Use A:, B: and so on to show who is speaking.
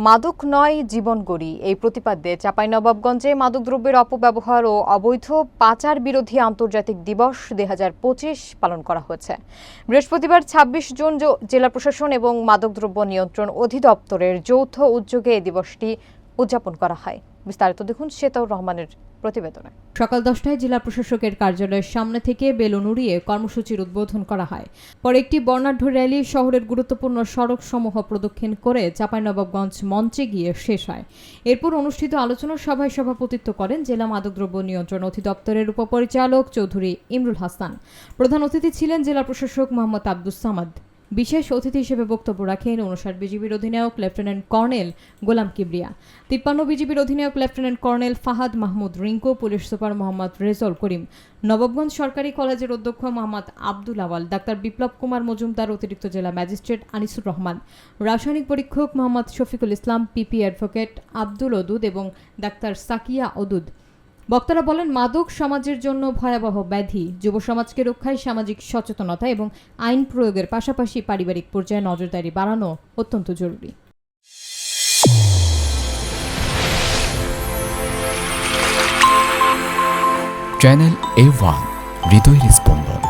A: মাদক নয় জীবন গড়ি এই প্রতিপাদ্যে চাঁপাইনবাবগঞ্জে মাদকদ্রব্যের অপব্যবহার ও অবৈধ পাচার বিরোধী আন্তর্জাতিক দিবস ২০২৫ পালন করা হয়েছে। বৃহস্পতিবার ২৬ জুন জেলা প্রশাসন এবং মাদকদ্রব্য নিয়ন্ত্রণ অধিদপ্তরের যৌথ উদ্যোগে এই দিবসটি উদযাপন করা হয়। বিস্তারিত দেখুন শেতাউর রহমানের প্রতিবেদনে।
B: সকাল 10টায় জেলা প্রশাসকের কার্যালয়ের সামনে থেকে বেলুন উড়িয়ে কর্মসূচির উদ্বোধন করা হয়। পরে একটি বর্ণাঢ্য র্যালি শহরের গুরুত্বপূর্ণ সড়কসমূহ প্রদক্ষিণ করে চাঁপাইনবাবগঞ্জ মঞ্চে গিয়ে শেষ হয়। এরপর অনুষ্ঠিত আলোচনা সভায় সভাপতিত্ব করেন জেলা মাদকদ্রব্য নিয়ন্ত্রণ অধিদপ্তরের উপপরিচালক চৌধুরী ইমরুল হাসান। প্রধান অতিথি ছিলেন জেলা প্রশাসক মোহাম্মদ আব্দুস সামাদ। বিশেষ অতিথি হিসেবে বক্তব্য রাখেন ৫৯ বিজিবির অধিনায়ক লেফটেন্যান্ট কর্নেল গোলাম কিবরিয়া, ৫৩ বিজিবির অধিনায়ক lieutenant colonel Fahad Mahmud Rinku, police super Mohammad Rezaul Karim, Nawabganj সরকারি কলেজের অধ্যক্ষ মোহাম্মদ আব্দুল আওয়াল, ডাক্তার বিপ্লব কুমার মজুমদার, অতিরিক্ত জেলা ম্যাজিস্ট্রেট আনিসুর রহমান, রাসায়নিক পরীক্ষক মোহাম্মদ শফিকুল ইসলাম, পিপি অ্যাডভোকেট আব্দুল ওদুদ এবং ডাক্তার সাকিয়া ওদুদ। বক্তারা বলেন, মাদক সমাজের জন্য ভয়াবহ ব্যাধি। যুব সমাজকে রক্ষায় সামাজিক সচেতনতা এবং আইন প্রয়োগের পাশাপাশি পারিবারিক পর্যায়ে নজরদারি বাড়ানো অত্যন্ত জরুরি।
C: চ্যানেল A1 হৃদয়ের স্পন্দন।